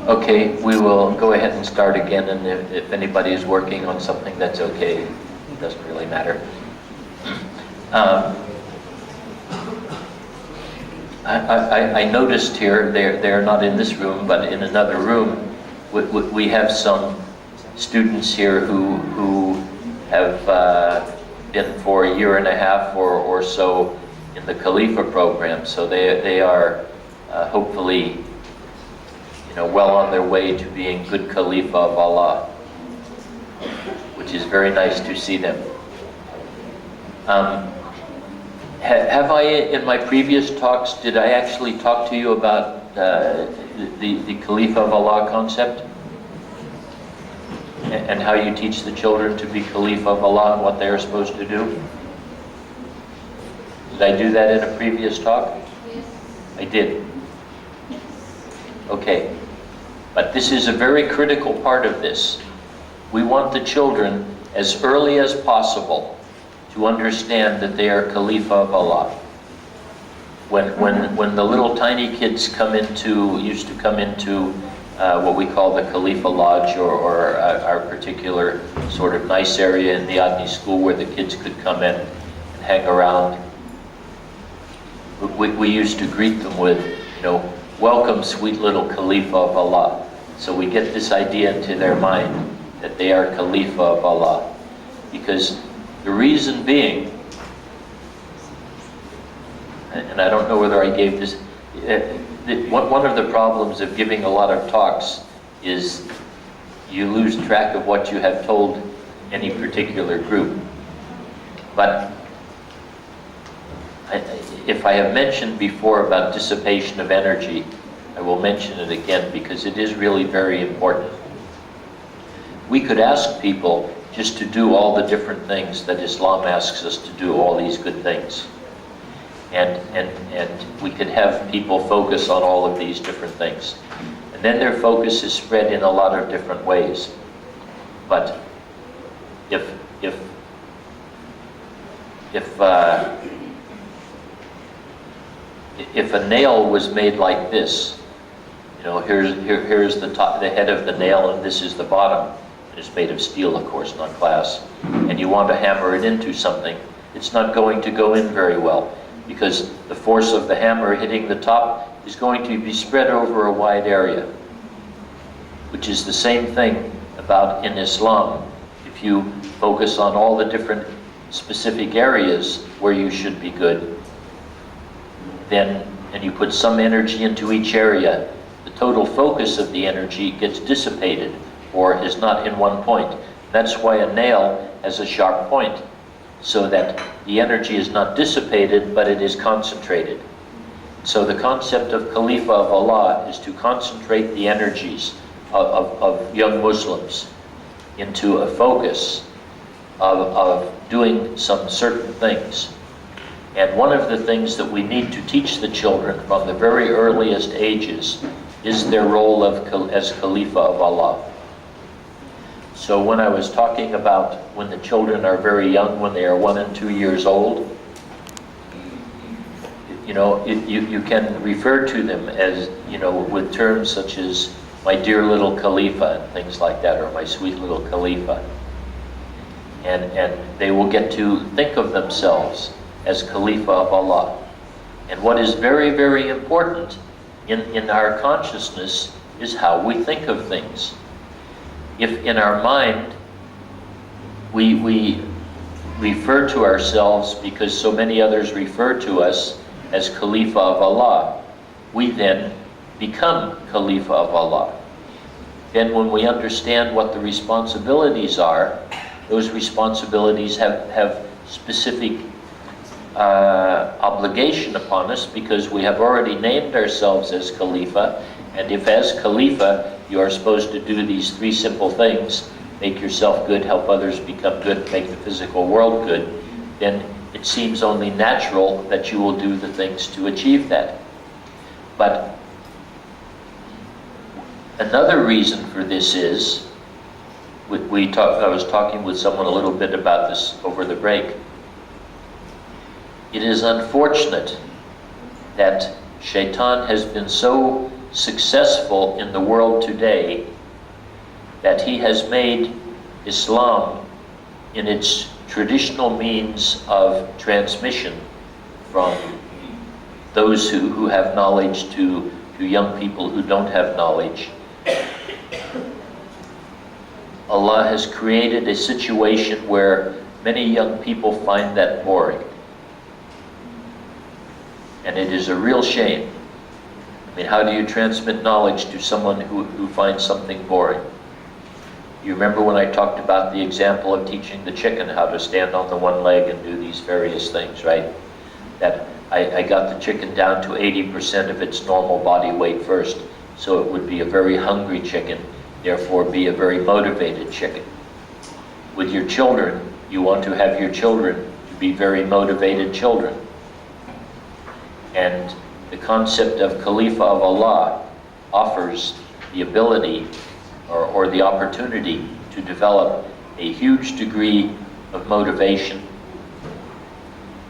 Okay, we will go ahead and start again, and if anybody is working on something, that's okay. It doesn't really matter. I noticed here, they're not in this room, but in another room, we have some students here who have been for a year and a half or so in the Khalifa program. So they are hopefully well on their way to being good Khalifa of Allah, which is very nice to see them. Have I, in my previous talks, did I actually talk to you about the Khalifa of Allah concept? And how you teach the children to be Khalifa of Allah and what they are supposed to do? Did I do that in a previous talk? Yes. I did. Okay. But this is a very critical part of this. We want the children, as early as possible, to understand that they are Khalifa of Allah. When the little tiny kids used to come into what we call the Khalifa Lodge, or our particular sort of nice area in the Adni school where the kids could come in and hang around, we used to greet them with, welcome sweet little Khalifa of Allah. So we get this idea into their mind that they are Khalifa of Allah. Because the reason being, and I don't know whether I gave this, one of the problems of giving a lot of talks is you lose track of what you have told any particular group. But if I have mentioned before about dissipation of energy, I will mention it again because it is really very important. We could ask people just to do all the different things that Islam asks us to do, all these good things. And we could have people focus on all of these different things. And then their focus is spread in a lot of different ways. But if a nail was made like this, here's the top, the head of the nail, and this is the bottom. It's made of steel, of course, not glass. And you want to hammer it into something, it's not going to go in very well, because the force of the hammer hitting the top is going to be spread over a wide area, which is the same thing about in Islam. If you focus on all the different specific areas where you should be good, and you put some energy into each area, the total focus of the energy gets dissipated or is not in one point. That's why a nail has a sharp point, so that the energy is not dissipated, but it is concentrated. So the concept of Khalifa of Allah is to concentrate the energies of young Muslims into a focus of doing some certain things. And one of the things that we need to teach the children from the very earliest ages is their role as Khalifa of Allah. So when I was talking about when the children are very young, when they are 1 and 2 years old, you can refer to them as, with terms such as my dear little Khalifa and things like that, or my sweet little Khalifa. And they will get to think of themselves as Khalifa of Allah. And what is very, very important in our consciousness is how we think of things. If in our mind we refer to ourselves because so many others refer to us as Khalifa of Allah, we then become Khalifa of Allah. Then when we understand what the responsibilities are, those responsibilities have specific obligation upon us, because we have already named ourselves as Khalifa. And if as Khalifa you are supposed to do these 3 simple things, make yourself good, help others become good, make the physical world good, then it seems only natural that you will do the things to achieve that. But another reason for this is, I was talking with someone a little bit about this over the break. It is unfortunate that Shaitan has been so successful in the world today that he has made Islam in its traditional means of transmission from those who have knowledge to young people who don't have knowledge. Allah has created a situation where many young people find that boring. And it is a real shame. I mean, how do you transmit knowledge to someone who finds something boring? You remember when I talked about the example of teaching the chicken how to stand on the one leg and do these various things, right? That I got the chicken down to 80% of its normal body weight first, so it would be a very hungry chicken, therefore be a very motivated chicken. With your children, you want to have your children to be very motivated children. And the concept of Khalifa of Allah offers the ability or the opportunity to develop a huge degree of motivation,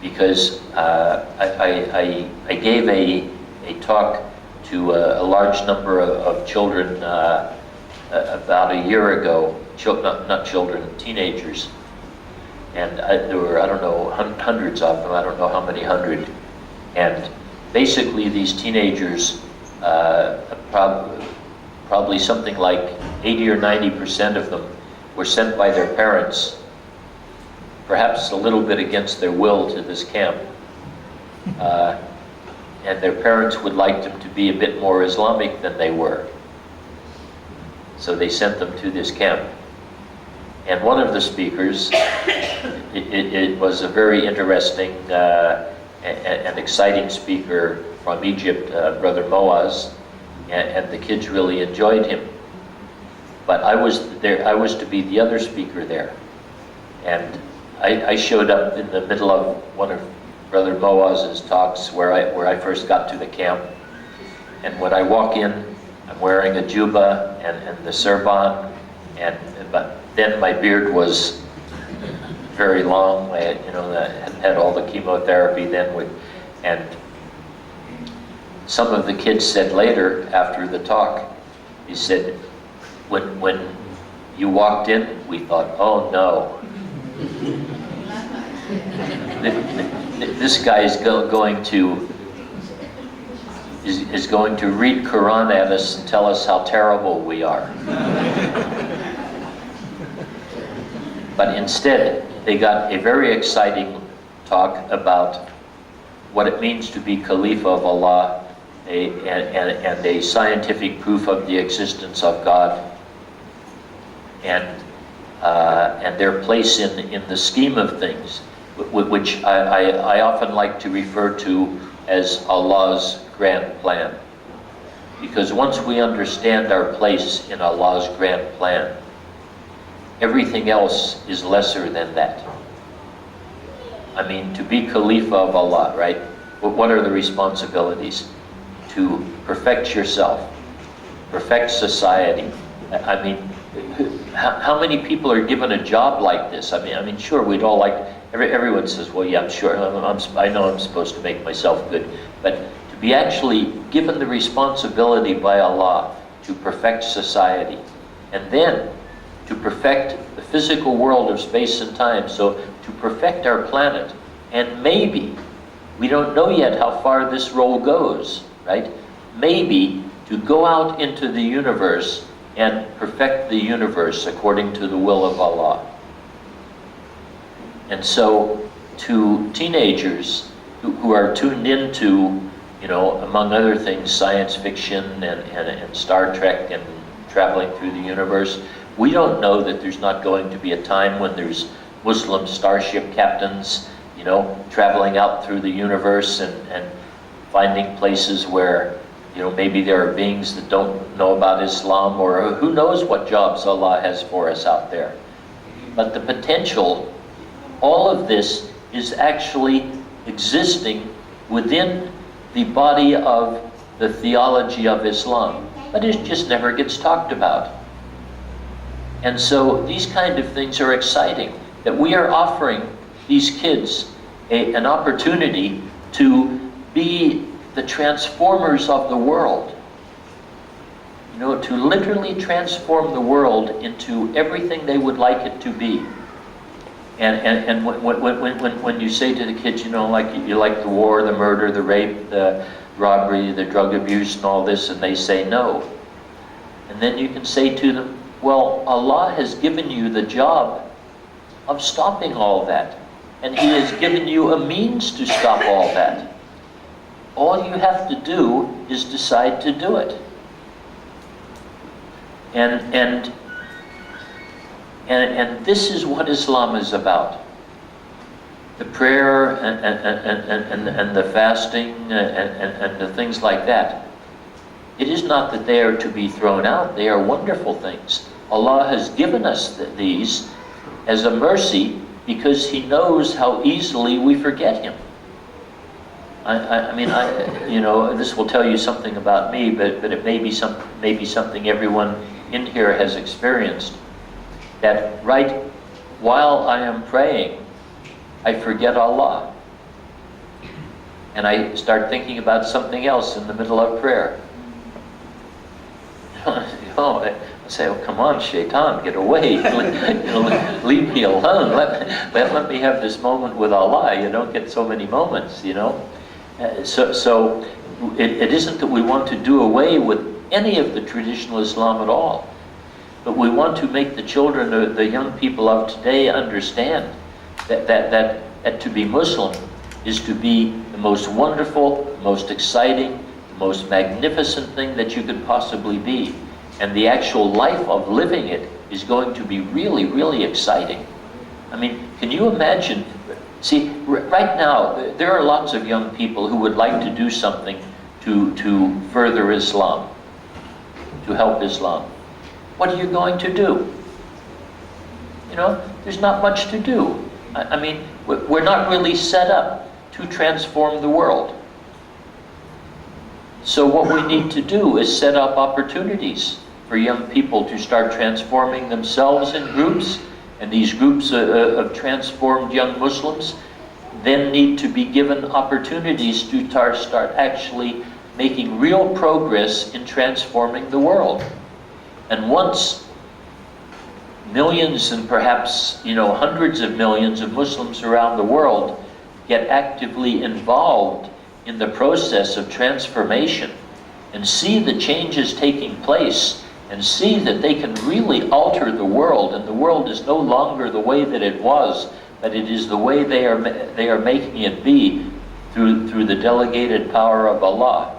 because I gave a talk to a large number of children about a year ago, not children, teenagers, and there were, I don't know, hundreds of them, I don't know how many hundred, and basically these teenagers, probably something like 80 or 90% of them were sent by their parents, perhaps a little bit against their will, to this camp. And their parents would like them to be a bit more Islamic than they were. So they sent them to this camp. And one of the speakers, it was a very interesting and exciting speaker from Egypt, Brother Moaz, and the kids really enjoyed him. But I was there. I was to be the other speaker there, and I showed up in the middle of one of Brother Moaz's talks where I first got to the camp. And when I walk in, I'm wearing a juba and the serban, but then my beard was very long. I had all the chemotherapy then, and some of the kids said later after the talk, he said, when you walked in, we thought, oh no, this guy is going to read Quran at us and tell us how terrible we are. But instead, they got a very exciting talk about what it means to be Khalifa of Allah, and a scientific proof of the existence of God, and their place in the scheme of things, which I often like to refer to as Allah's grand plan. Because once we understand our place in Allah's grand plan, everything else is lesser than that. I mean, to be Khalifa of Allah, right? What are the responsibilities? To perfect yourself, perfect society. I mean, how many people are given a job like this? I mean, sure, we'd all like. Everyone says, "Well, yeah, I'm sure. I know I'm supposed to make myself good," but to be actually given the responsibility by Allah to perfect society, and then to perfect the physical world of space and time, so to perfect our planet, and maybe, we don't know yet how far this role goes, right? Maybe to go out into the universe and perfect the universe according to the will of Allah. And so to teenagers who are tuned into, among other things, science fiction and Star Trek and traveling through the universe, we don't know that there's not going to be a time when there's Muslim starship captains, traveling out through the universe and finding places where, maybe there are beings that don't know about Islam, or who knows what jobs Allah has for us out there. But the potential, all of this is actually existing within the body of the theology of Islam, but it just never gets talked about. And so these kind of things are exciting, that we are offering these kids an opportunity to be the transformers of the world, to literally transform the world into everything they would like it to be. And when you say to the kids, like you like the war, the murder, the rape, the robbery, the drug abuse, and all this, and they say no. And then you can say to them, well, Allah has given you the job of stopping all that. And He has given you a means to stop all that. All you have to do is decide to do it. And this is what Islam is about. The prayer and the fasting and the things like that. It is not that they are to be thrown out. They are wonderful things. Allah has given us these as a mercy because He knows how easily we forget Him. This will tell you something about me, but it may be something everyone in here has experienced. That right while I am praying, I forget Allah. And I start thinking about something else in the middle of prayer. I say, oh, come on, Shaitan, get away. Leave me alone. Let me have this moment with Allah. You don't get so many moments, So it isn't that we want to do away with any of the traditional Islam at all. But we want to make the children, the young people of today understand that to be Muslim is to be the most wonderful, most exciting, the most magnificent thing that you could possibly be. And the actual life of living it is going to be really, really exciting. I mean, can you imagine? See, right now, there are lots of young people who would like to do something to further Islam, to help Islam. What are you going to do? There's not much to do. I mean, we're not really set up to transform the world. So what we need to do is set up opportunities for young people to start transforming themselves in groups, and these groups of transformed young Muslims then need to be given opportunities to start actually making real progress in transforming the world. And once millions and perhaps hundreds of millions of Muslims around the world get actively involved in the process of transformation and see the changes taking place and see that they can really alter the world, and the world is no longer the way that it was, but it is the way they are making it be through the delegated power of Allah.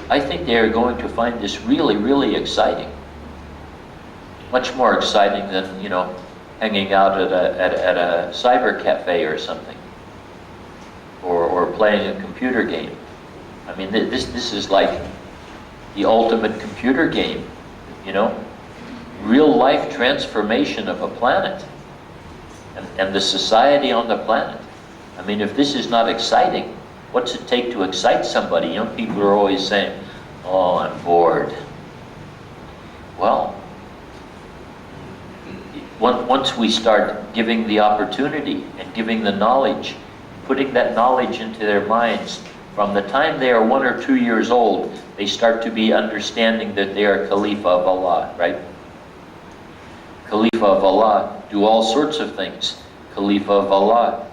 I think they are going to find this really, really exciting. Much more exciting than, hanging out at a cyber cafe or something, or playing a computer game. I mean, this is like the ultimate computer game, real life transformation of a planet and the society on the planet. I mean, if this is not exciting, what's it take to excite somebody? Young people are always saying, oh, I'm bored. Well, once we start giving the opportunity and giving the knowledge, putting that knowledge into their minds, from the time they are 1 or 2 years old, they start to be understanding that they are Khalifa of Allah, right? Khalifa of Allah do all sorts of things. Khalifa of Allah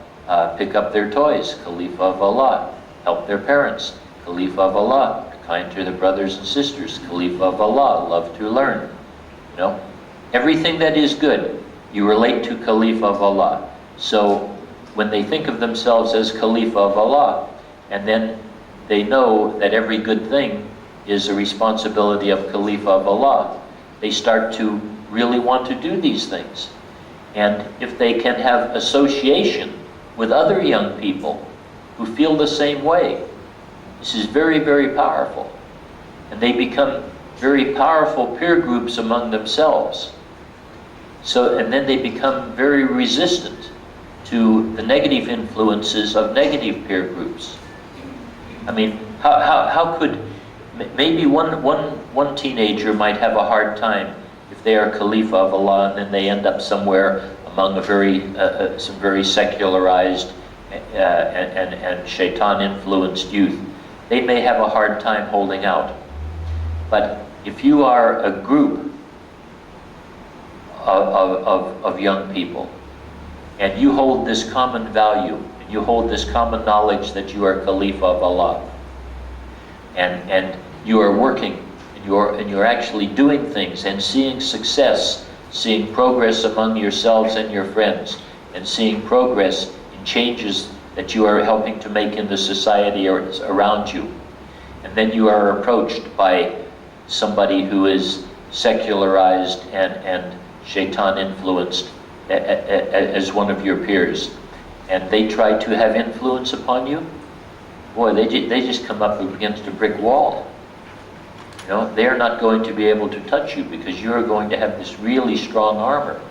pick up their toys. Khalifa of Allah help their parents. Khalifa of Allah kind to their brothers and sisters. Khalifa of Allah love to learn. Everything that is good, you relate to Khalifa of Allah. So when they think of themselves as Khalifa of Allah, and then they know that every good thing is a responsibility of Khalifa of Allah, they start to really want to do these things. And if they can have association with other young people who feel the same way, this is very, very powerful. And they become very powerful peer groups among themselves. And then they become very resistant to the negative influences of negative peer groups. I mean, how could, maybe one teenager might have a hard time if they are Khalifa of Allah and then they end up somewhere among some very secularized and shaitan-influenced youth. They may have a hard time holding out. But if you are a group of young people, and you hold this common value, and you hold this common knowledge that you are Khalifa of Allah, and you are working, and you're actually doing things and seeing success, seeing progress among yourselves and your friends, and seeing progress in changes that you are helping to make in the society around you. And then you are approached by somebody who is secularized and shaitan influenced as one of your peers, and they try to have influence upon you. Boy, they just come up against a brick wall. You know, they're not going to be able to touch you because you're going to have this really strong armor.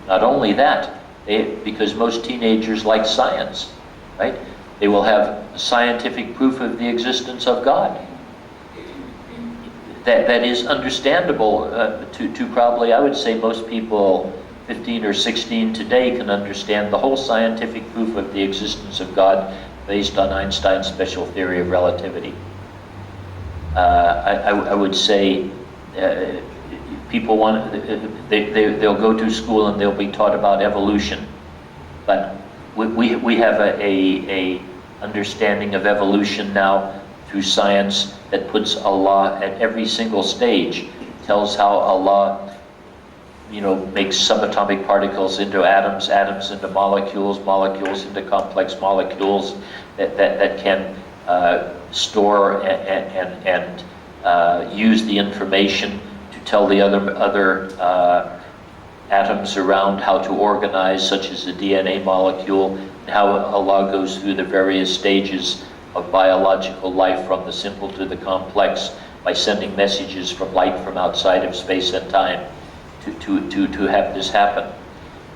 Not only that, because most teenagers like science, right? They will have scientific proof of the existence of God. That is understandable to probably, I would say most people 15 or 16 today can understand the whole scientific proof of the existence of God based on Einstein's special theory of relativity. I would say people they'll go to school and they'll be taught about evolution, but we have a understanding of evolution now through science that puts Allah at every single stage, tells how Allah, you know, makes subatomic particles into atoms, atoms into molecules, molecules into complex molecules that can store and use the information to tell the other atoms around how to organize, such as the DNA molecule, and how Allah goes through the various stages of biological life from the simple to the complex by sending messages from light from outside of space and time to have this happen.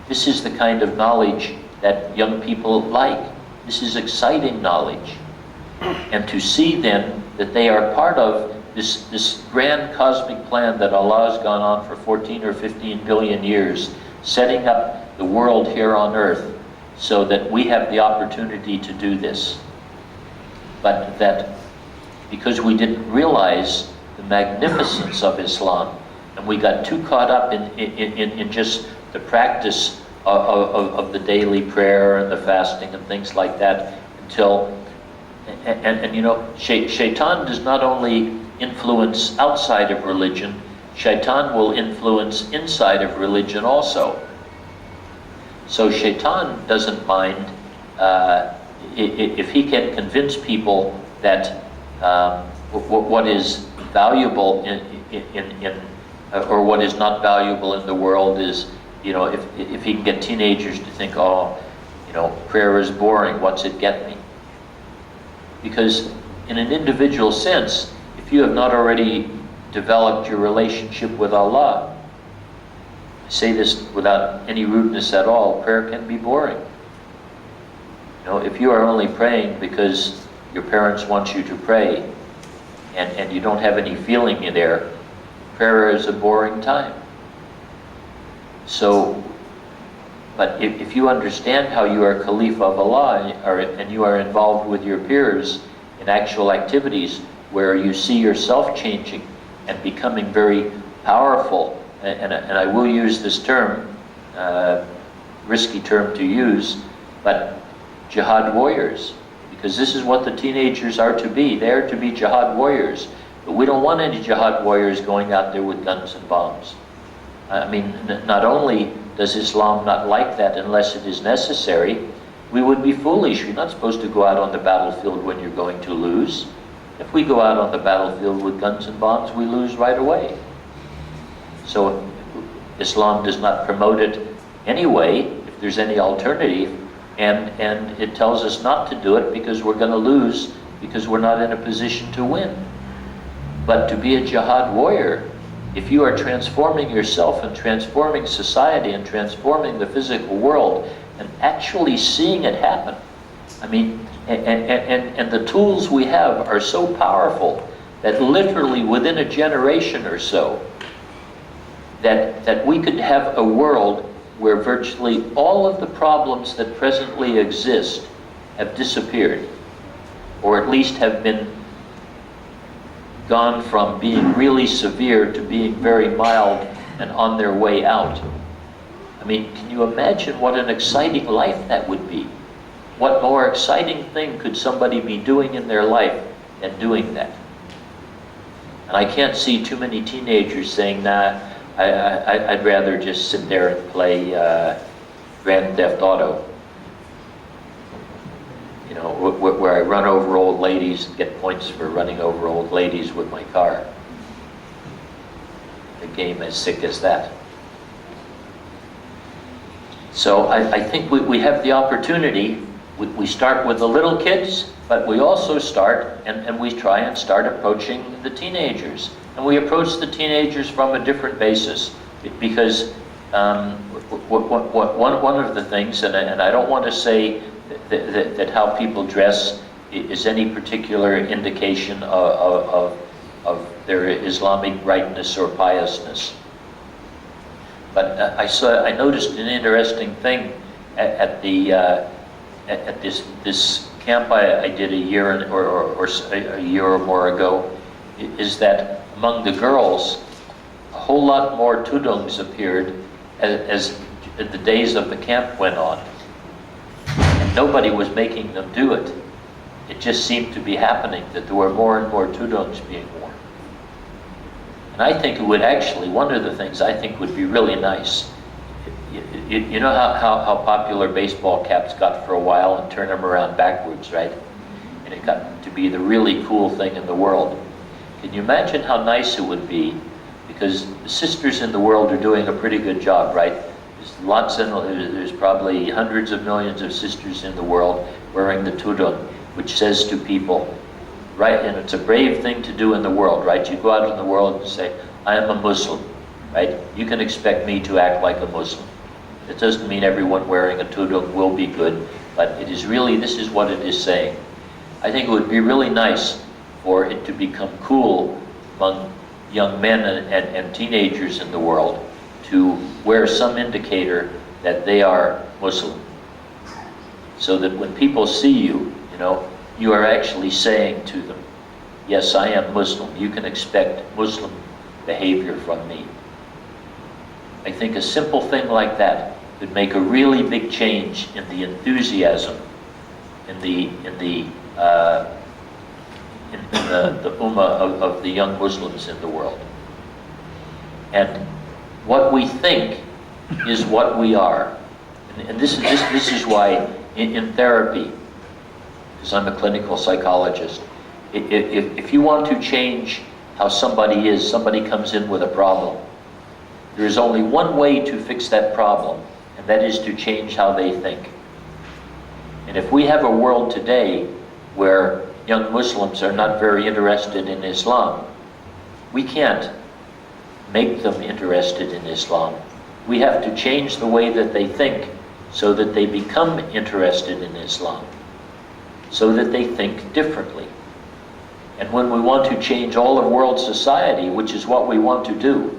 This is the kind of knowledge that young people like. This is exciting knowledge. And to see then that they are part of this grand cosmic plan that Allah has gone on for 14 or 15 billion years, setting up the world here on earth so that we have the opportunity to do this. But that because we didn't realize the magnificence of Islam, and we got too caught up in just the practice of the daily prayer and the fasting and things like that, until, and you know, shaitan does not only influence outside of religion, shaitan will influence inside of religion also. So shaitan doesn't mind if he can convince people that what is valuable or what is not valuable in the world is, you know, if he can get teenagers to think, oh, you know, prayer is boring, what's it get me? Because in an individual sense, if you have not already developed your relationship with Allah, I say this without any rudeness at all, prayer can be boring. You know, if you are only praying because your parents want you to pray and you don't have any feeling in there, prayer is a boring time. So, but if you understand how you are Khalifa of Allah and you are involved with your peers in actual activities where you see yourself changing and becoming very powerful, and I will use this term, risky term to use, but jihad warriors, because this is what the teenagers are to be. They are to be jihad warriors. But we don't want any jihad warriors going out there with guns and bombs. I mean, not only does Islam not like that unless it is necessary, we would be foolish. You're not supposed to go out on the battlefield when you're going to lose. If we go out on the battlefield with guns and bombs, we lose right away. So Islam does not promote it anyway, if there's any alternative, and it tells us not to do it because we're going to lose, because we're not in a position to win. But to be a jihad warrior, if you are transforming yourself and transforming society and transforming the physical world and actually seeing it happen, I mean, and the tools we have are so powerful that literally within a generation or so, that we could have a world where virtually all of the problems that presently exist have disappeared, or at least have been gone from being really severe to being very mild and on their way out. I mean, can you imagine what an exciting life that would be? What more exciting thing could somebody be doing in their life than doing that? And I can't see too many teenagers saying, nah, I'd rather just sit there and play Grand Theft Auto. You know, where I run over old ladies and get points for running over old ladies with my car. A game as sick as that. So I think we have the opportunity. We start with the little kids, but we also start, and we try and start approaching the teenagers. And we approach the teenagers from a different basis, because one of the things, and I don't want to say that how people dress is any particular indication of their Islamic rightness or piousness. But I noticed an interesting thing at this camp I did a year or more ago, is that among the girls, a whole lot more tudungs appeared as the days of the camp went on. And nobody was making them do it. It just seemed to be happening, that there were more and more tudungs being worn. And I think it would actually, one of the things I think would be really nice, you know how popular baseball caps got for a while, and turn them around backwards, right? And it got to be the really cool thing in the world. Can you imagine how nice it would be? Because the sisters in the world are doing a pretty good job, right? There's probably hundreds of millions of sisters in the world wearing the tudung, which says to people, right, and it's a brave thing to do in the world, right? You go out in the world and say, I am a Muslim, right? You can expect me to act like a Muslim. It doesn't mean everyone wearing a tudung will be good, but it is really, this is what it is saying. I think it would be really nice for it to become cool among young men and teenagers in the world to wear some indicator that they are Muslim. So that when people see you, you know, you are actually saying to them, yes, I am Muslim. You can expect Muslim behavior from me. I think a simple thing like that could make a really big change in the enthusiasm in the ummah of the young Muslims in the world. And what we think is what we are. And this is why in therapy, because I'm a clinical psychologist, if you want to change how somebody is, somebody comes in with a problem, there is only one way to fix that problem, and that is to change how they think. And if we have a world today where young Muslims are not very interested in Islam, we can't make them interested in Islam. We have to change the way that they think so that they become interested in Islam, so that they think differently. And when we want to change all of world society, which is what we want to do,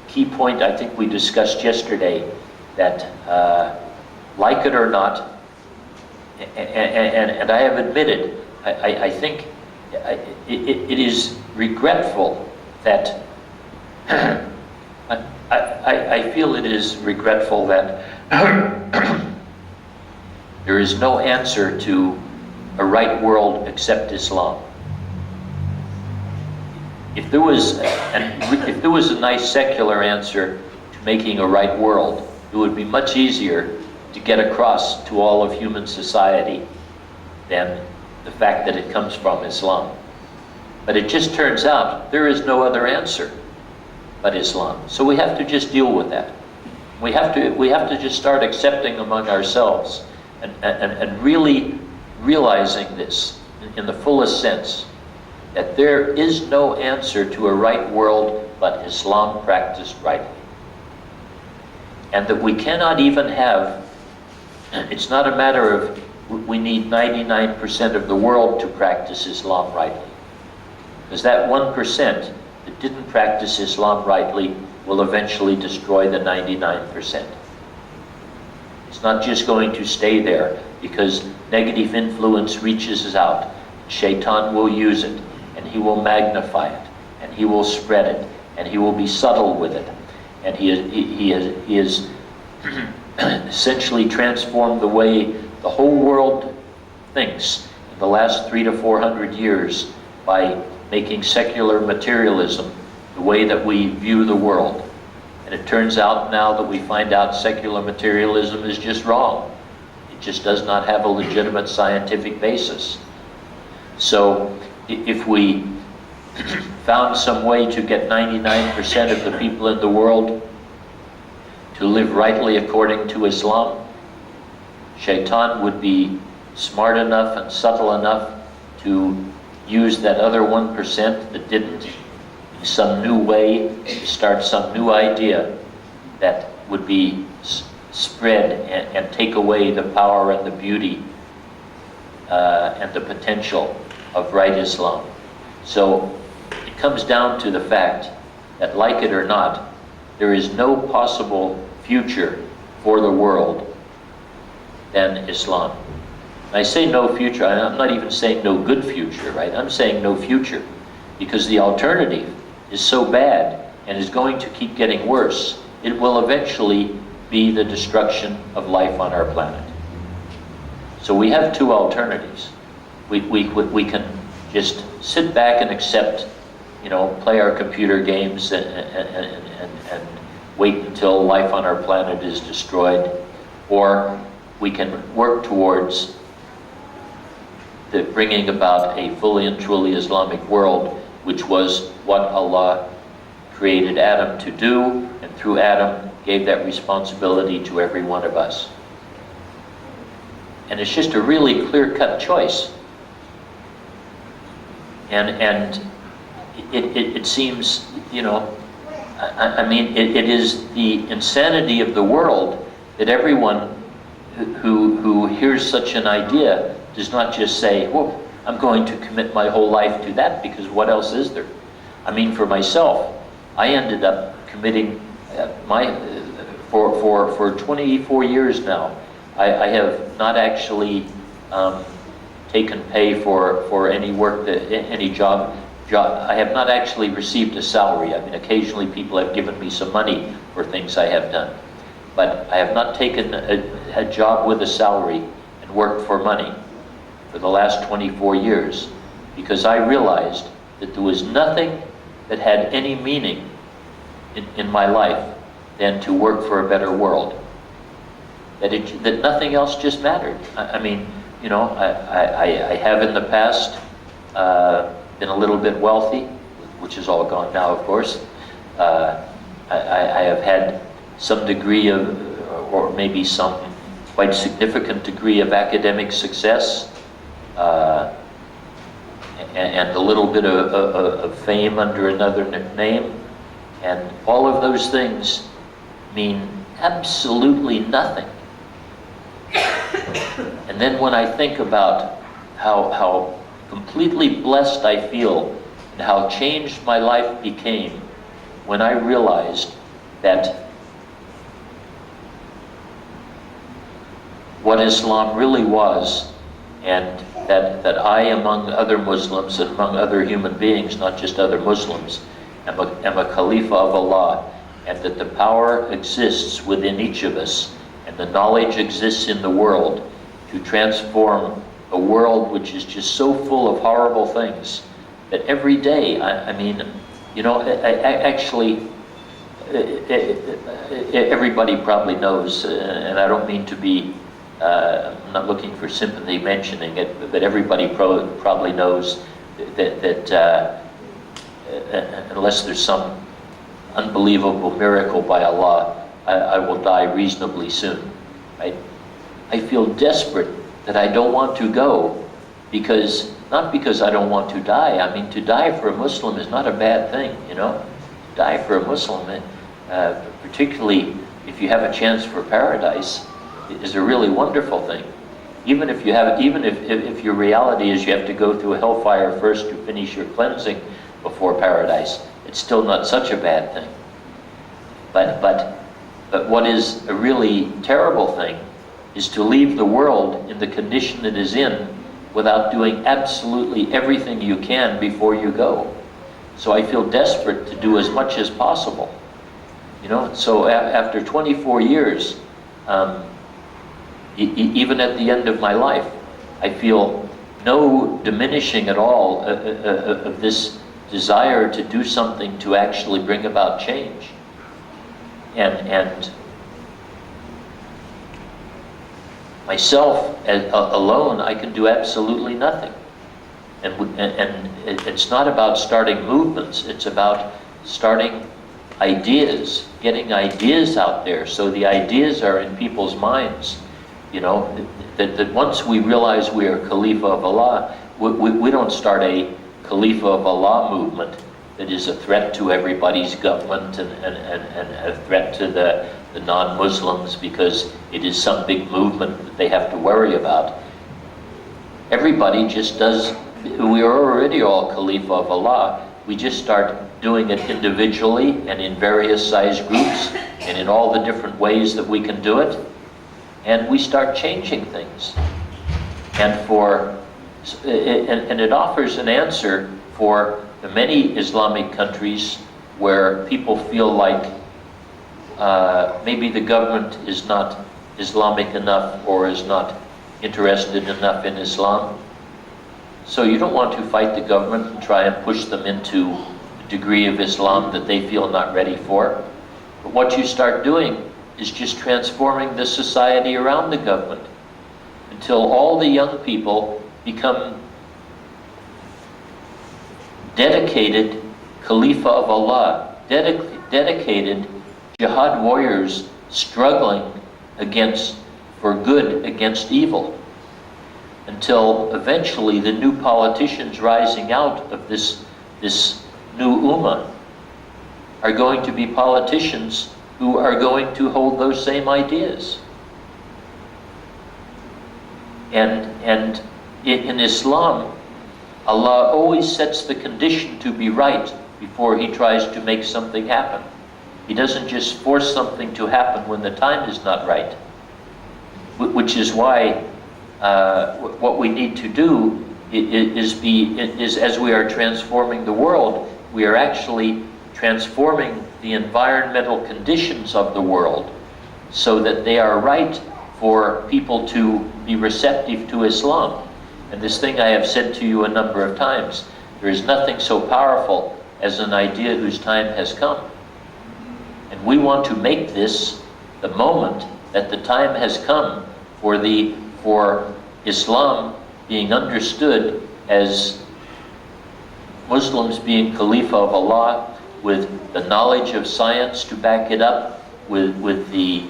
key point I think we discussed yesterday, that like it or not, and I have admitted, I think it is regretful that I feel it is regretful that there is no answer to a right world except Islam. If there was a nice secular answer to making a right world, it would be much easier to get across to all of human society than the fact that it comes from Islam. But it just turns out there is no other answer but Islam. So we have to just deal with that. We have to just start accepting among ourselves and really realizing this in the fullest sense, that there is no answer to a right world but Islam practiced rightly. And that we cannot even have, it's not a matter of we need 99% of the world to practice Islam rightly. Because that 1% that didn't practice Islam rightly will eventually destroy the 99%. It's not just going to stay there because negative influence reaches out. Shaitan will use it, and he will magnify it, and he will spread it, and he will be subtle with it, and he is essentially transformed the way the whole world thinks in the last 300 to 400 years by making secular materialism the way that we view the world. And it turns out now that we find out secular materialism is just wrong. It just does not have a legitimate scientific basis. So if we found some way to get 99% of the people in the world to live rightly according to Islam, Shaitan would be smart enough and subtle enough to use that other 1% that didn't in some new way to start some new idea that would be spread and take away the power and the beauty and the potential of right Islam. So it comes down to the fact that, like it or not, there is no possible future for the world than Islam. And I say no future, I'm not even saying no good future, right? I'm saying no future, because the alternative is so bad and is going to keep getting worse. It will eventually be the destruction of life on our planet. So we have two alternatives. We can just sit back and accept, play our computer games and wait until life on our planet is destroyed, or we can work towards bringing about a fully and truly Islamic world, which was what Allah created Adam to do, and through Adam gave that responsibility to every one of us. And it's just a really clear-cut choice. And it seems, it is the insanity of the world that everyone who hears such an idea does not just say, well, I'm going to commit my whole life to that, because what else is there? For myself, I ended up committing for 24 years now, I have not actually taken pay for any work, any job. I have not actually received a salary. Occasionally people have given me some money for things I have done. But I have not taken a job with a salary and worked for money for the last 24 years, because I realized that there was nothing that had any meaning in my life than to work for a better world. That nothing else just mattered. I have in the past been a little bit wealthy, which is all gone now, of course. I have had some degree of, or maybe some quite significant degree of academic success, and a little bit of fame under another name. And all of those things mean absolutely nothing. And then when I think about how completely blessed I feel and how changed my life became when I realized that what Islam really was, and that I, among other Muslims and among other human beings, not just other Muslims, am a Khalifa of Allah, and that the power exists within each of us, and the knowledge exists in the world to transform a world which is just so full of horrible things that every day, everybody probably knows, and I don't mean to be, I'm not looking for sympathy mentioning it, but everybody probably knows that unless there's some unbelievable miracle by Allah, I will die reasonably soon, right? I feel desperate that I don't want to go, not because I don't want to die. To die for a Muslim is not a bad thing, To die for a Muslim, particularly if you have a chance for paradise, is a really wonderful thing. Even if your reality is you have to go through hellfire first to finish your cleansing before paradise, it's still not such a bad thing. But what is a really terrible thing is to leave the world in the condition it is in without doing absolutely everything you can before you go. So I feel desperate to do as much as possible. You know, so after 24 years, even at the end of my life, I feel no diminishing at all of this desire to do something to actually bring about change. And myself alone, I can do absolutely nothing. And it's not about starting movements, it's about starting ideas, getting ideas out there so the ideas are in people's minds. You know, that once we realize we are Khalifa of Allah, we don't start a Khalifa of Allah movement that is a threat to everybody's government and a threat to the non-Muslims because it is some big movement that they have to worry about. Everybody just does, we are already all Khalifa of Allah. We just start doing it individually and in various size groups and in all the different ways that we can do it. And we start changing things. And it offers an answer for the many Islamic countries where people feel like maybe the government is not Islamic enough or is not interested enough in Islam. So you don't want to fight the government and try and push them into a degree of Islam that they feel not ready for. But what you start doing is just transforming the society around the government until all the young people become dedicated Khalifa of Allah, dedicated jihad warriors struggling for good against evil, until eventually the new politicians rising out of this new ummah are going to be politicians who are going to hold those same ideas. And in Islam, Allah always sets the condition to be right before He tries to make something happen. He doesn't just force something to happen when the time is not right. Which is why what we need to do is as we are transforming the world, we are actually transforming the environmental conditions of the world so that they are right for people to be receptive to Islam. And this thing I have said to you a number of times, there is nothing so powerful as an idea whose time has come. And we want to make this the moment that the time has come for Islam being understood as Muslims being Khalifa of Allah, with the knowledge of science to back it up, with the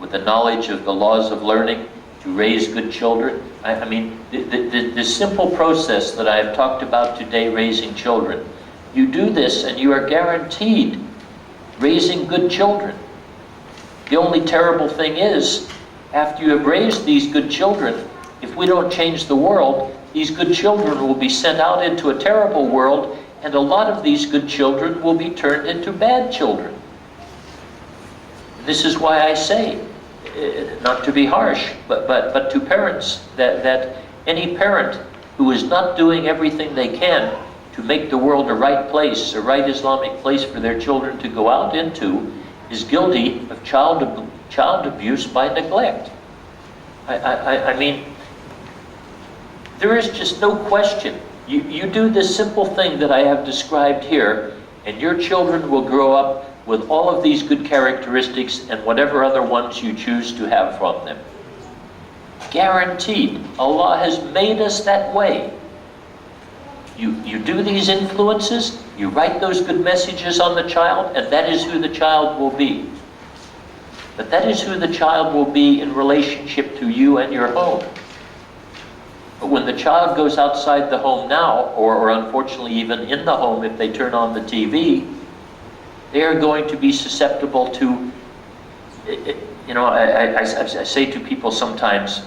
knowledge of the laws of learning to raise good children. I mean, the simple process that I have talked about today, raising children, you do this and you are guaranteed raising good children. The only terrible thing is, after you have raised these good children, if we don't change the world, these good children will be sent out into a terrible world, and a lot of these good children will be turned into bad children. This is why I say, not to be harsh, but to parents, that any parent who is not doing everything they can to make the world a right place, a right Islamic place for their children to go out into, is guilty of child abuse by neglect. I mean, there is just no question. You do this simple thing that I have described here, and your children will grow up with all of these good characteristics and whatever other ones you choose to have from them. Guaranteed. Allah has made us that way. You do these influences, you write those good messages on the child, and that is who the child will be. But that is who the child will be in relationship to you and your home. But when the child goes outside the home now, or unfortunately even in the home if they turn on the TV, they are going to be susceptible to, you know, I say to people sometimes,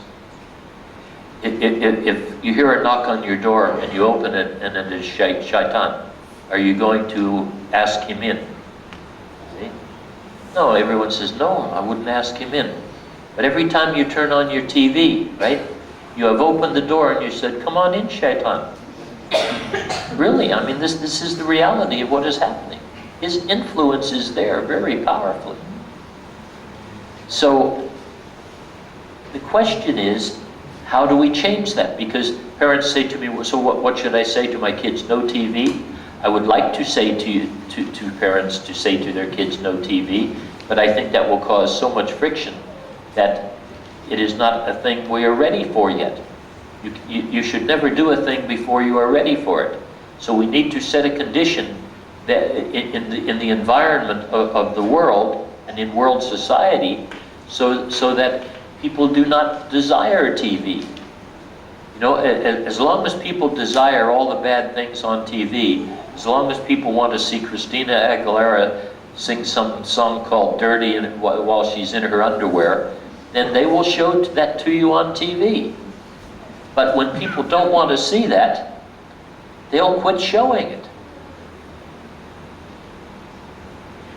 if you hear a knock on your door and you open it and it is shaitan, are you going to ask him in? See? No, everyone says, no, I wouldn't ask him in. But every time you turn on your TV, right, You have opened the door and you said, come on in, Shaitan. Really, I mean, this is the reality of what is happening. His influence is there very powerfully. So the question is, how do we change that? Because parents say to me, so what should I say to my kids? No TV? I would like to say to parents to say to their kids, no TV, but I think that will cause so much friction that it is not a thing we are ready for yet. You should never do a thing before you are ready for it. So we need to set a condition that in the environment of the world and in world society, so that people do not desire TV. You know, as long as people desire all the bad things on TV, as long as people want to see Christina Aguilera sing some song called Dirty while she's in her underwear, then they will show that to you on TV. But when people don't want to see that, they'll quit showing it.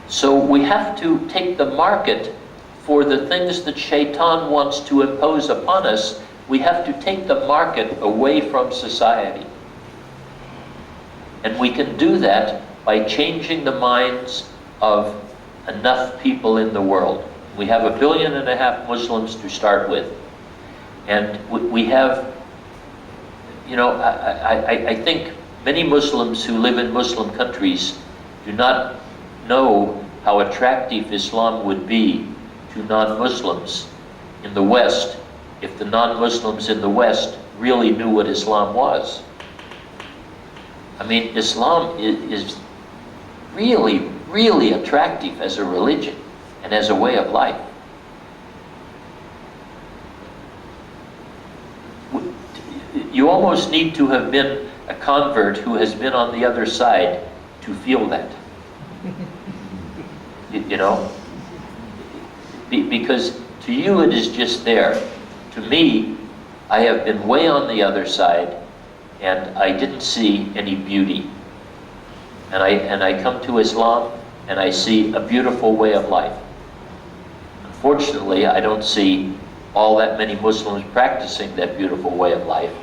So we have to take the market for the things that Shaitan wants to impose upon us. We have to take the market away from society. And we can do that by changing the minds of enough people in the world. We have 1.5 billion Muslims to start with. And we have, you know, I think many Muslims who live in Muslim countries do not know how attractive Islam would be to non-Muslims in the West if the non-Muslims in the West really knew what Islam was. I mean, Islam is really, really attractive as a religion and as a way of life. You almost need to have been a convert who has been on the other side to feel that. You know? Because to you it is just there. To me, I have been way on the other side and I didn't see any beauty. And I come to Islam and I see a beautiful way of life. Unfortunately, I don't see all that many Muslims practicing that beautiful way of life,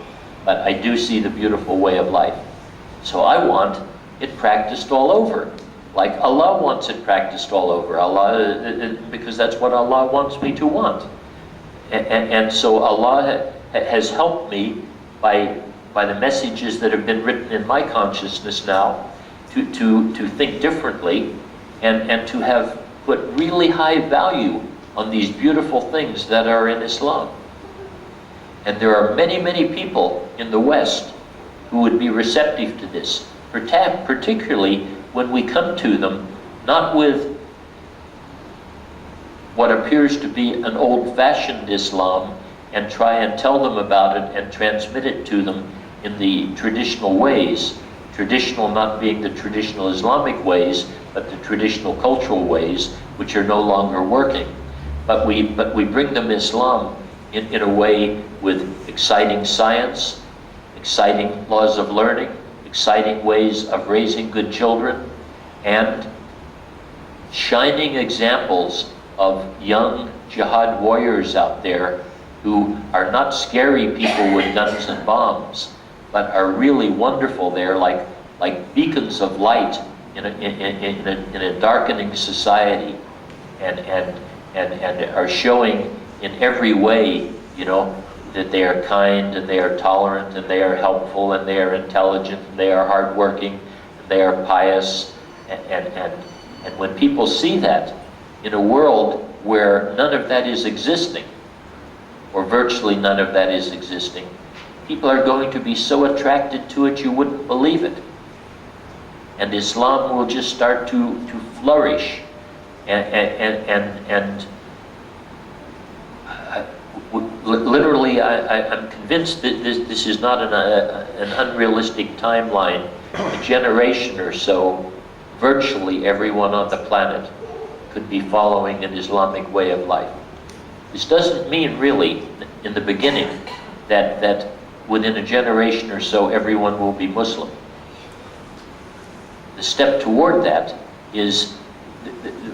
but I do see the beautiful way of life. So I want it practiced all over, like Allah wants it practiced all over. Because that's what Allah wants me to want. And so Allah has helped me by the messages that have been written in my consciousness now to think differently and to have put really high value on these beautiful things that are in Islam. And there are many, many people in the West who would be receptive to this, particularly when we come to them not with what appears to be an old-fashioned Islam and try and tell them about it and transmit it to them in the traditional ways, traditional not being the traditional Islamic ways, but the traditional cultural ways, which are no longer working. But we bring them Islam in a way with exciting science, exciting laws of learning, exciting ways of raising good children, and shining examples of young jihad warriors out there who are not scary people with guns and bombs, but are really wonderful. They're like beacons of light in a darkening society, and are showing in every way, you know, that they are kind and they are tolerant and they are helpful and they are intelligent and they are hardworking and they are pious. And when people see that in a world where none of that is existing, or virtually none of that is existing, people are going to be so attracted to it you wouldn't believe it. And Islam will just start to flourish. Literally, I'm convinced that this is not an unrealistic timeline. A generation or so, virtually everyone on the planet could be following an Islamic way of life. This doesn't mean really, in the beginning, that within a generation or so everyone will be Muslim. The step toward that is,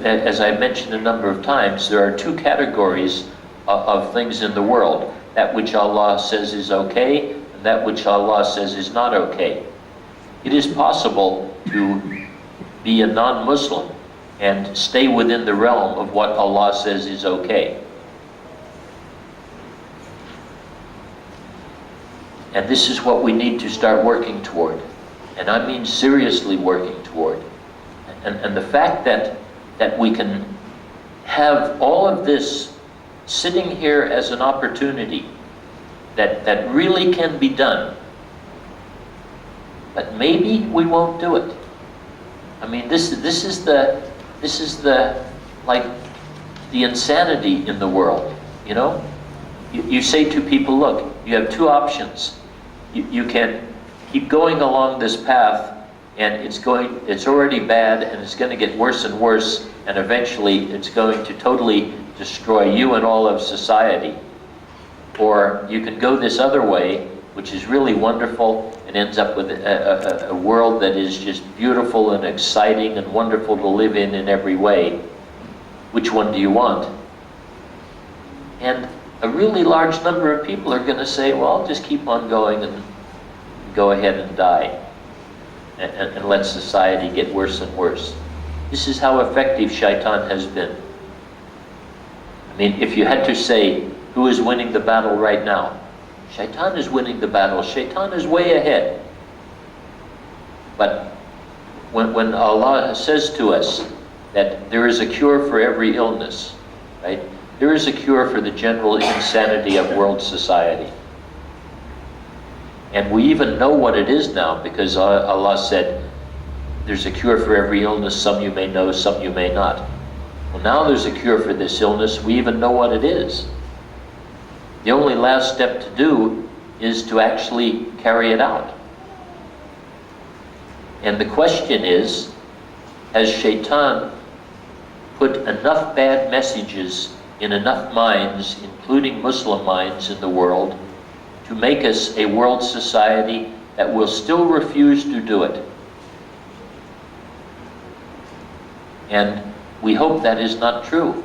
as I mentioned a number of times, there are two categories of things in the world. that which Allah says is okay and that which Allah says is not okay. It is possible to be a non-Muslim and stay within the realm of what Allah says is okay. And this is what we need to start working toward. And I mean seriously working toward. And the fact that we can have all of this sitting here as an opportunity that really can be done, but maybe we won't do it. I mean, this is the like the insanity in the world, you know? You say to people, look, you have two options. You can keep going along this path, and it's already bad, and it's going to get worse and worse, and eventually it's going to totally destroy you and all of society. Or you can go this other way, which is really wonderful, and ends up with a world that is just beautiful and exciting and wonderful to live in every way. Which one do you want? And a really large number of people are going to say, well, I'll just keep on going and go ahead and die and let society get worse and worse. This is how effective Shaitan has been. I mean, if you had to say who is winning the battle right now, Shaitan is winning the battle. Shaitan is way ahead. But when Allah says to us that there is a cure for every illness, right? There is a cure for the general insanity of world society. And we even know what it is now, because Allah said, there's a cure for every illness, some you may know, some you may not. Well, now there's a cure for this illness, we even know what it is. The only last step to do is to actually carry it out. And the question is, has Shaitan put enough bad messages in enough minds, including Muslim minds in the world, to make us a world society that will still refuse to do it? And we hope that is not true.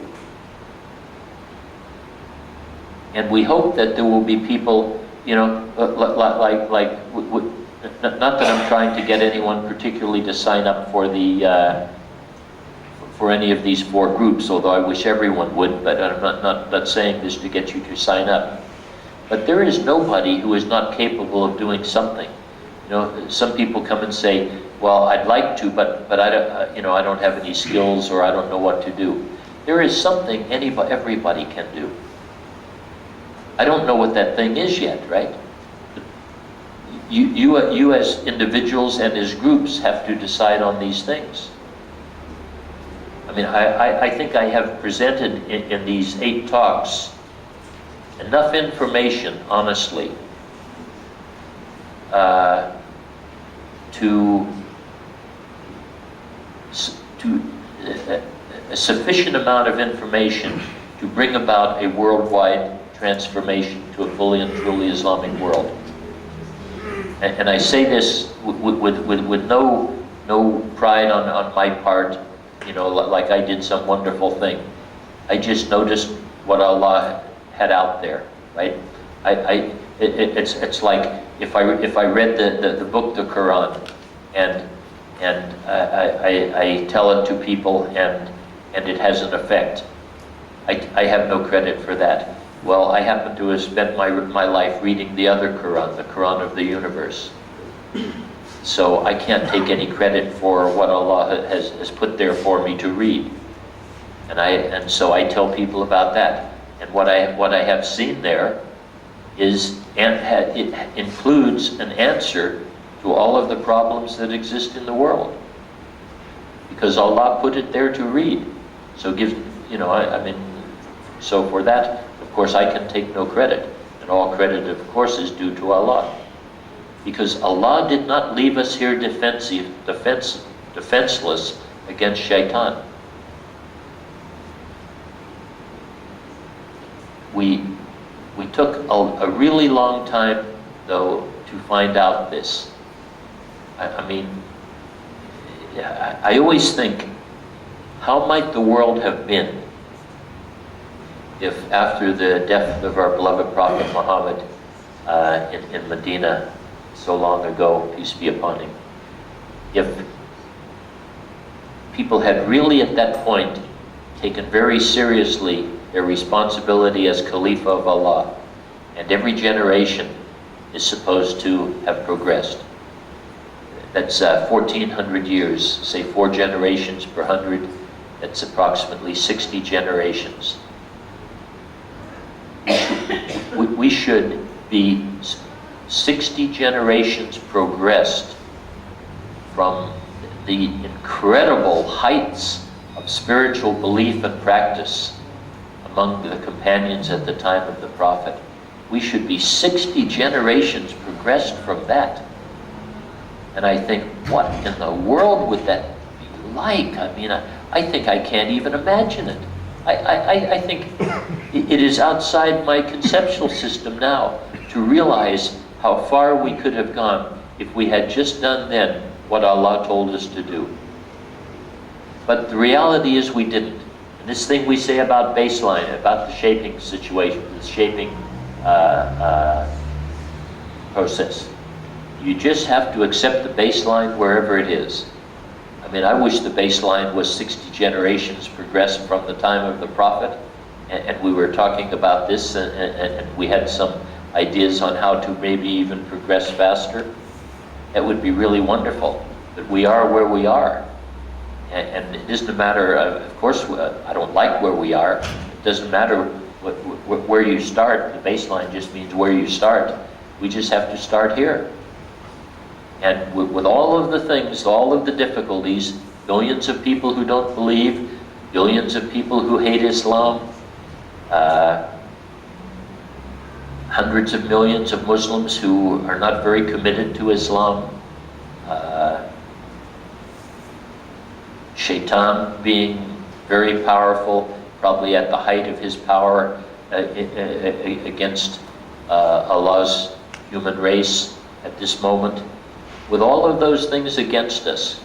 And we hope that there will be people, you know, not that I'm trying to get anyone particularly to sign up for for any of these four groups, although I wish everyone would, but I'm not saying this to get you to sign up. But there is nobody who is not capable of doing something. You know, some people come and say, well, I'd like to, but I don't, you know, I don't have any skills, or I don't know what to do. There is something everybody can do. I don't know what that thing is yet, right? You as individuals and as groups have to decide on these things. I mean, I think I have presented in these 8 talks enough information, honestly, to a sufficient amount of information to bring about a worldwide transformation to a fully and truly Islamic world. And I say this with no pride on my part, you know, like I did some wonderful thing. I just noticed what Allah had out there, right? It's like if I read the book, the Quran, and I tell it to people and it has an effect. I have no credit for that. Well, I happen to have spent my life reading the other Quran, the Quran of the universe. So I can't take any credit for what Allah has put there for me to read. And so I tell people about that. And what I have seen there is, it includes an answer to all of the problems that exist in the world. Because Allah put it there to read. So you know, I mean, so for that, of course, I can take no credit. And all credit, of course, is due to Allah. Because Allah did not leave us here defenseless against Shaitan. We took a really long time, though, to find out this. I mean, I always think, how might the world have been if after the death of our beloved Prophet Muhammad in Medina so long ago, peace be upon him, if people had really at that point taken very seriously their responsibility as Khalifa of Allah, and every generation is supposed to have progressed. That's 1,400 years, say 4 generations per 100, that's approximately 60 generations. We should be 60 generations progressed from the incredible heights of spiritual belief and practice among the companions at the time of the Prophet. We should be 60 generations progressed from that. And I think, what in the world would that be like? I mean, I think I can't even imagine it. I think it is outside my conceptual system now to realize how far we could have gone if we had just done then what Allah told us to do. But the reality is we didn't. And this thing we say about baseline, about the shaping situation, the shaping process, you just have to accept the baseline wherever it is. I mean, I wish the baseline was 60 generations progressed from the time of the Prophet, and we were talking about this, and we had some ideas on how to maybe even progress faster. That would be really wonderful. But we are where we are. And it isn't a matter of course, I don't like where we are. It doesn't matter where you start. The baseline just means where you start. We just have to start here. And with all of the things, all of the difficulties, billions of people who don't believe, billions of people who hate Islam, hundreds of millions of Muslims who are not very committed to Islam, Shaitan being very powerful, probably at the height of his power against Allah's human race at this moment. With all of those things against us,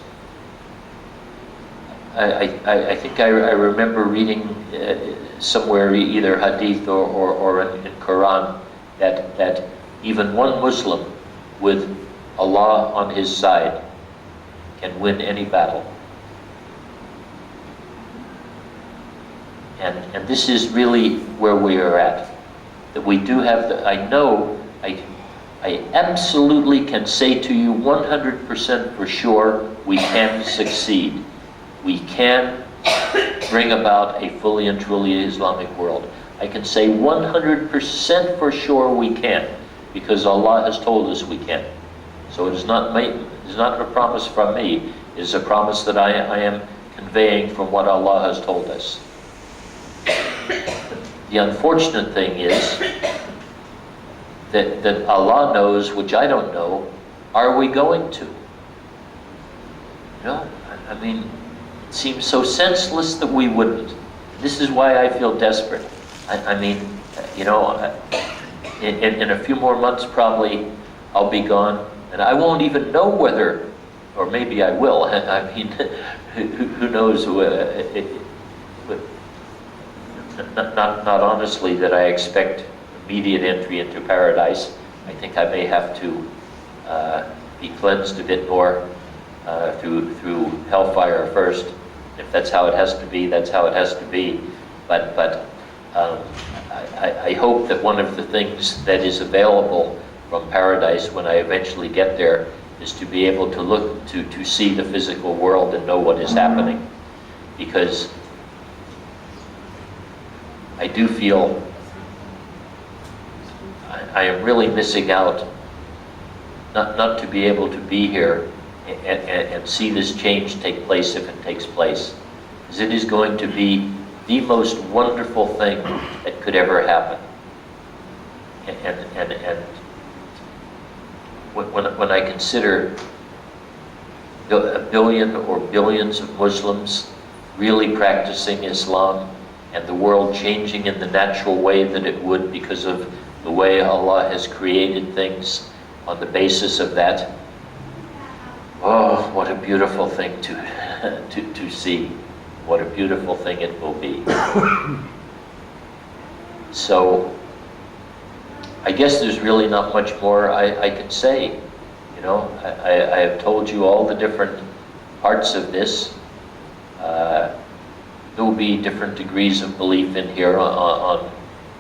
I think I remember reading somewhere, either hadith or in Quran, that even one Muslim with Allah on his side can win any battle. And this is really where we are at. That we do have the, I absolutely can say to you 100% for sure, we can succeed. We can bring about a fully and truly Islamic world. I can say 100% for sure we can, because Allah has told us we can. So it is not a promise from me, it is a promise that I am conveying from what Allah has told us. The unfortunate thing is that Allah knows, which I don't know, are we going to? You know, I mean, it seems so senseless that we wouldn't. This is why I feel desperate. I mean, you know, in a few more months probably I'll be gone, and I won't even know whether, or maybe I will. I mean, who knows? Not honestly that I expect immediate entry into paradise. I think I may have to be cleansed a bit more through hellfire first. If that's how it has to be, that's how it has to be. But I hope that one of the things that is available from paradise when I eventually get there is to be able to look to see the physical world and know what is happening, because I do feel I am really missing out not to be able to be here and see this change take place if it takes place. Because it is going to be the most wonderful thing that could ever happen. And when I consider a billion or billions of Muslims really practicing Islam, and the world changing in the natural way that it would because of the way Allah has created things on the basis of that. Oh, what a beautiful thing to see. What a beautiful thing it will be. So I guess there's really not much more I can say. You know, I have told you all the different parts of this. There will be different degrees of belief in here on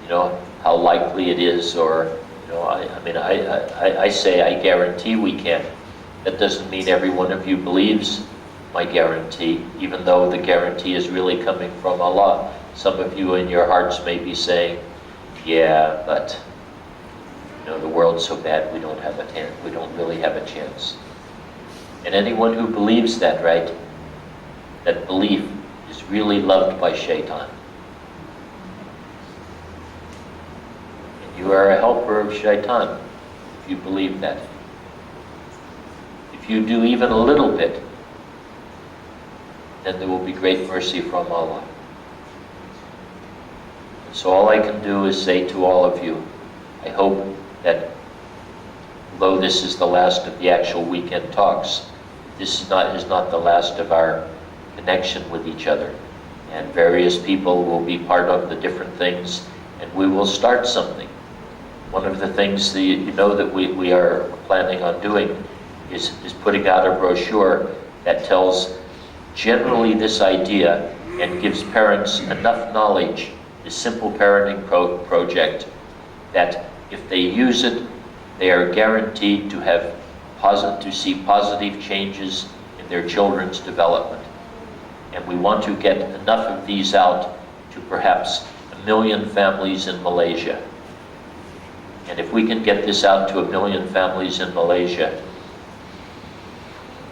you know, how likely it is, or, you know, I say I guarantee we can. That doesn't mean every one of you believes my guarantee, even though the guarantee is really coming from Allah. Some of you in your hearts may be saying, yeah, but you know, the world's so bad we don't really have a chance. And anyone who believes that, right, that belief is really loved by Shaitan. And you are a helper of Shaitan if you believe that. If you do even a little bit, then there will be great mercy from Allah. And so all I can do is say to all of you, I hope that although this is the last of the actual weekend talks, this is not the last of our connection with each other. And various people will be part of the different things, and we will start something. One of the things that you know that we are planning on doing is putting out a brochure that tells generally this idea and gives parents enough knowledge, this simple parenting project, that if they use it, they are guaranteed to see positive changes in their children's development. And we want to get enough of these out to perhaps 1 million families in Malaysia. And if we can get this out to 1 million families in Malaysia,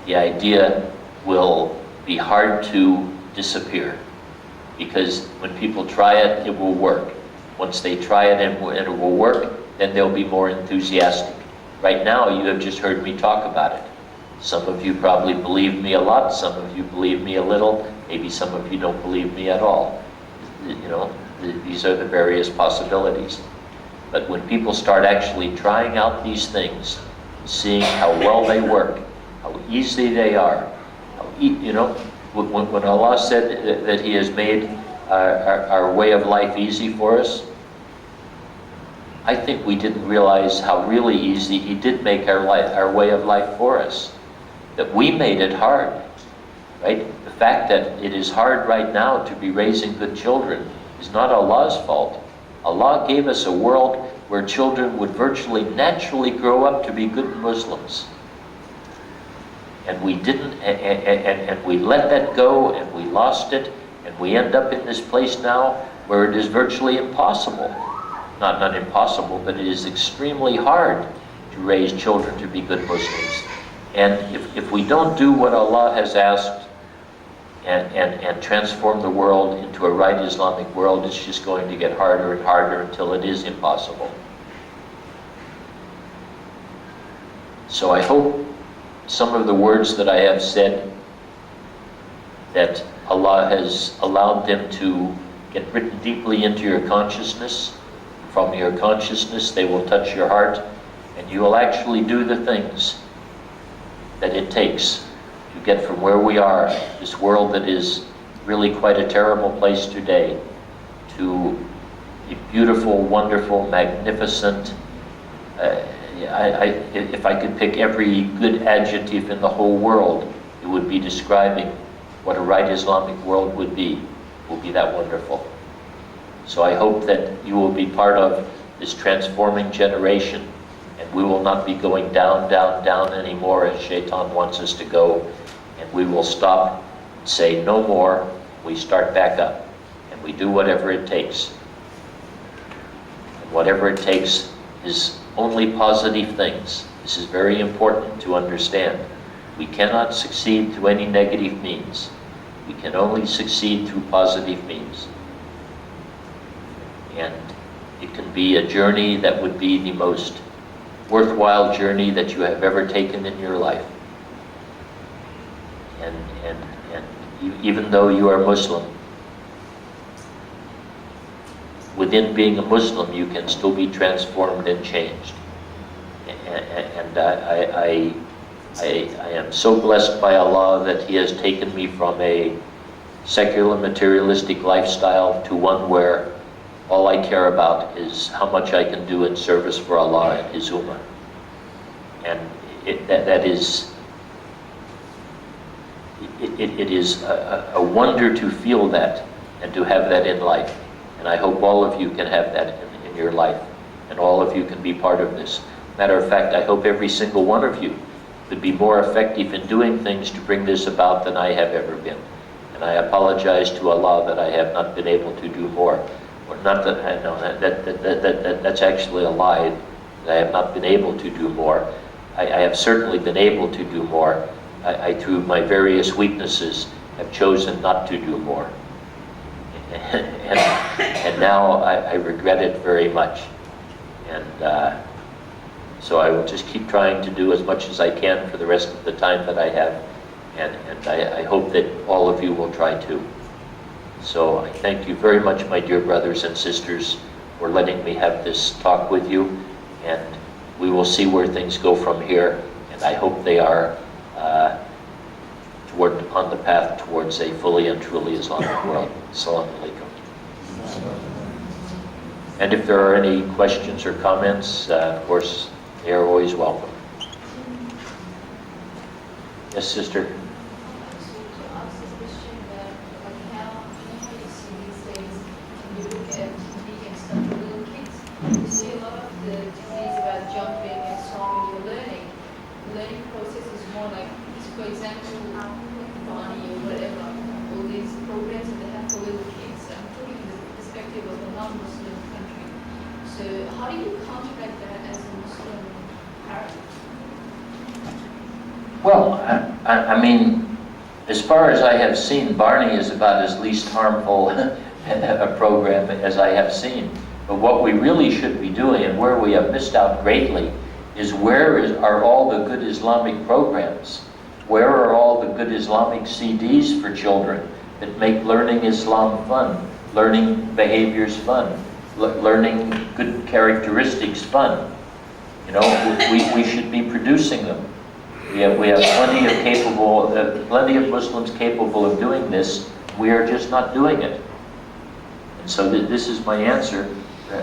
the idea will be hard to disappear. Because when people try it, it will work. Once they try it and it will work, then they'll be more enthusiastic. Right now, you have just heard me talk about it. Some of you probably believe me a lot, some of you believe me a little, maybe some of you don't believe me at all. You know, these are the various possibilities. But when people start actually trying out these things, seeing how well they work, how easy they are, you know, when Allah said that He has made our way of life easy for us, I think we didn't realize how really easy He did make our way of life for us. That we made it hard, right? The fact that it is hard right now to be raising good children is not Allah's fault. Allah gave us a world where children would virtually naturally grow up to be good Muslims. And we didn't, and we let that go, and we lost it, and we end up in this place now where it is virtually impossible. Not impossible, but it is extremely hard to raise children to be good Muslims. And if we don't do what Allah has asked and transform the world into a right Islamic world, it's just going to get harder and harder until it is impossible. So I hope some of the words that I have said, that Allah has allowed them to get written deeply into your consciousness. From your consciousness, they will touch your heart, and you will actually do the things that it takes to get from where we are, this world that is really quite a terrible place today, to a beautiful, wonderful, magnificent, if I could pick every good adjective in the whole world, it would be describing what a right Islamic world would be. It will be that wonderful. So I hope that you will be part of this transforming generation, and we will not be going down, down, down anymore as Shaitan wants us to go, and we will stop and say no more. We start back up, and we do whatever it takes. And whatever it takes is only positive things. This is very important to understand. We cannot succeed through any negative means. We can only succeed through positive means. And it can be a journey that would be the most worthwhile journey that you have ever taken in your life. And even though you are Muslim, within being a Muslim, you can still be transformed and changed. And I am so blessed by Allah that He has taken me from a secular materialistic lifestyle to one where All I care about is how much I can do in service for Allah and His Ummah. And that is, it is a wonder to feel that and to have that in life. And I hope all of you can have that in your life, and all of you can be part of this. Matter of fact, I hope every single one of you could be more effective in doing things to bring this about than I have ever been. And I apologize to Allah that I have not been able to do more. Or not that, no, that's actually a lie. I have not been able to do more. I have certainly been able to do more. I, through my various weaknesses, have chosen not to do more. And now I regret it very much. And so I will just keep trying to do as much as I can for the rest of the time that I have. And I hope that all of you will try too. So I thank you very much, my dear brothers and sisters, for letting me have this talk with you. And we will see where things go from here. And I hope they are on the path towards a fully and truly Islamic world. Assalamu alaikum. And if there are any questions or comments, of course, they are always welcome. Yes, sister? Well, I mean, as far as I have seen, Barney is about as least harmful a program as I have seen. But what we really should be doing, and where we have missed out greatly, is are all the good Islamic programs? Where are all the good Islamic CDs for children that make learning Islam fun, learning behaviors fun, learning good characteristics fun? You know, we should be producing them. We have plenty of Muslims capable of doing this. We are just not doing it. And so this is my answer.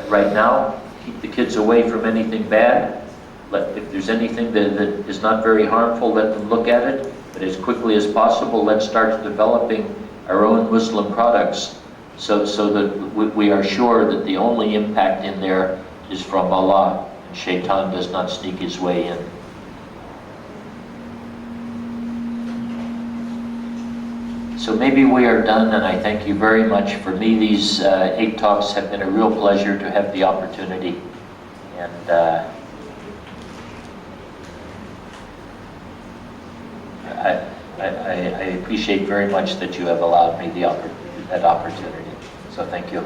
Right now, keep the kids away from anything bad. If there's anything that is not very harmful, let them look at it. But as quickly as possible, let's start developing our own Muslim products so that we are sure that the only impact in there is from Allah, and Shaitan does not sneak his way in. So maybe we are done, and I thank you very much. For me, these 8 talks have been a real pleasure to have the opportunity. And I appreciate very much that you have allowed me that opportunity. So thank you.